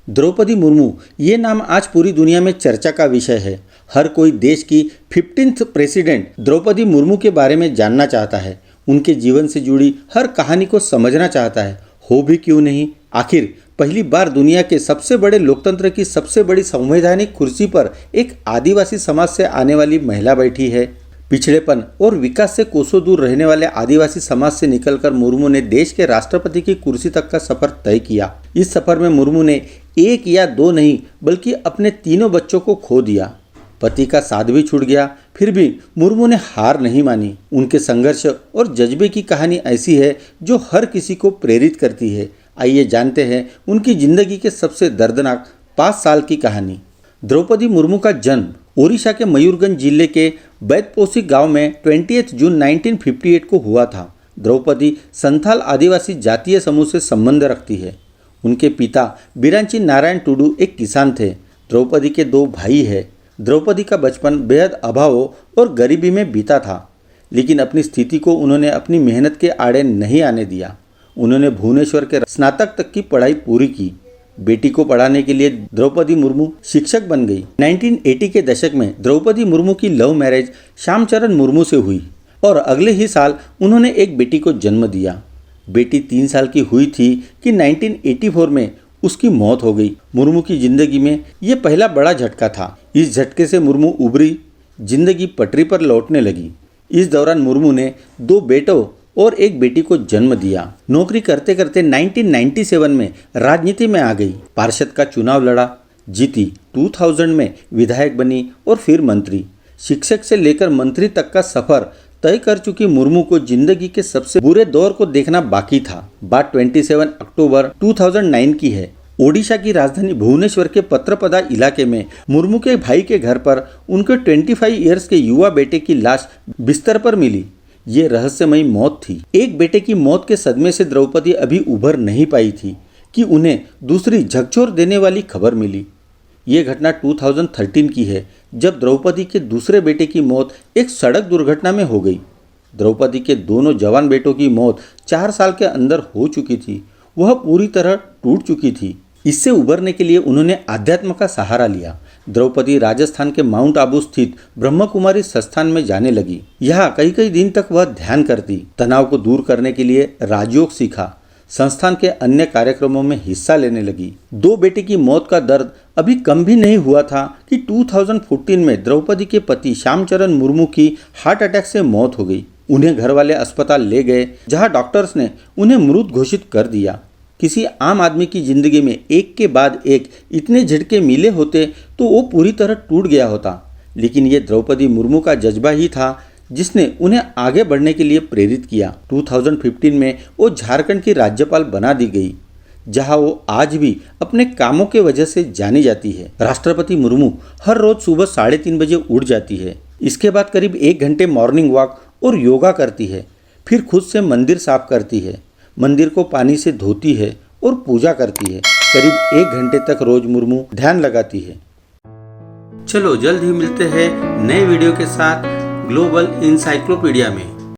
द्रौपदी मुर्मू ये नाम आज पूरी दुनिया में चर्चा का विषय है। हर कोई देश की 15th प्रेसिडेंट द्रौपदी मुर्मू के बारे में जानना चाहता है। उनके जीवन से जुड़ी हर कहानी को समझना चाहता है। हो भी क्यों नहीं, आखिर पहली बार दुनिया के सबसे बड़े लोकतंत्र की सबसे बड़ी संवैधानिक कुर्सी पर एक आदिवासी समाज से आने वाली महिला बैठी है। पिछड़ेपन और विकास से कोसों दूर रहने वाले आदिवासी समाज से निकलकर मुर्मू ने देश के राष्ट्रपति की कुर्सी तक का सफर तय किया। इस सफर में मुर्मू ने एक या दो नहीं बल्कि अपने तीनों बच्चों को खो दिया। पति का साथ भी छूट गया, फिर भी मुर्मू ने हार नहीं मानी। उनके संघर्ष और जज्बे की कहानी ऐसी है जो हर किसी को प्रेरित करती है। आइए जानते हैं उनकी जिंदगी के सबसे दर्दनाक 5 साल की कहानी। द्रौपदी मुर्मू का जन्म ओडिशा के मयूरगंज जिले के बैतपोसी गांव में 20 जून 1958 को हुआ था। द्रौपदी संथाल आदिवासी जातीय समूह से संबंध रखती है। उनके पिता बिरांची नारायण टुडू एक किसान थे। द्रौपदी के 2 भाई हैं। द्रौपदी का बचपन बेहद अभावों और गरीबी में बीता था, लेकिन अपनी स्थिति को उन्होंने अपनी मेहनत के आड़े नहीं आने दिया। उन्होंने भुवनेश्वर के स्नातक तक की पढ़ाई पूरी की। बेटी को पढ़ाने के लिए द्रौपदी मुर्मू शिक्षक बन गई। 1980 के दशक में द्रौपदी मुर्मू की लव मैरिज श्यामचरण मुर्मू से हुई और अगले ही साल उन्होंने एक बेटी को जन्म दिया। बेटी 3 साल की हुई थी कि 1984 में उसकी मौत हो गई। मुर्मू की जिंदगी में ये पहला बड़ा झटका था। इस झटके से मुर्मू उभरी, जिंदगी पटरी पर लौटने लगी। इस दौरान मुर्मू ने 2 बेटों और एक बेटी को जन्म दिया। नौकरी करते करते 1997 में राजनीति में आ गई। पार्षद का चुनाव लड़ा, जीती। 2000 में विधायक बनी और फिर मंत्री। शिक्षक से लेकर मंत्री तक का सफर तय कर चुकी मुर्मू को जिंदगी के सबसे बुरे दौर को देखना बाकी था। बात 27 अक्टूबर 2009 की है। ओडिशा की राजधानी भुवनेश्वर के पत्रपदा इलाके में मुर्मू के भाई के घर पर उनके 25 ईयर्स के युवा बेटे की लाश बिस्तर पर मिली। ये रहस्यमयी मौत थी। एक बेटे की मौत के सदमे से द्रौपदी अभी उभर नहीं पाई थी कि उन्हें दूसरी झकझोर देने वाली खबर मिली। ये घटना 2013 की है, जब द्रौपदी के दूसरे बेटे की मौत एक सड़क दुर्घटना में हो गई। द्रौपदी के दोनों जवान बेटों की मौत 4 साल के अंदर हो चुकी थी। वह पूरी तरह टूट चुकी थी। इससे उबरने के लिए उन्होंने आध्यात्म का सहारा लिया। द्रौपदी राजस्थान के माउंट आबू स्थित ब्रह्म कुमारी संस्थान में जाने लगी। यहाँ कई दिन तक वह ध्यान करती, तनाव को दूर करने के लिए राजयोग सीखा, संस्थान के अन्य कार्यक्रमों में हिस्सा लेने लगी। 2 बेटे की मौत का दर्द अभी कम भी नहीं हुआ था कि 2014 में द्रौपदी के पति श्यामचरण मुर्मू की हार्ट अटैक से मौत हो गई। उन्हें घर वाले अस्पताल ले गए, जहाँ डॉक्टर्स ने उन्हें मृत घोषित कर दिया। किसी आम आदमी की जिंदगी में एक के बाद एक इतने झटके मिले होते तो वो पूरी तरह टूट गया होता, लेकिन ये द्रौपदी मुर्मू का जज्बा ही था जिसने उन्हें आगे बढ़ने के लिए प्रेरित किया। 2015 में वो झारखंड की राज्यपाल बना दी गई, जहां वो आज भी अपने कामों के वजह से जानी जाती है। राष्ट्रपति मुर्मू हर रोज सुबह 3:30 बजे उठ जाती है। इसके बाद करीब 1 घंटे मॉर्निंग वॉक और योगा करती है। फिर खुद से मंदिर साफ करती है, मंदिर को पानी से धोती है और पूजा करती है। करीब 1 घंटे तक रोज मुर्मू ध्यान लगाती है। चलो जल्द ही मिलते हैं नए वीडियो के साथ ग्लोबल इंसाइक्लोपीडिया में।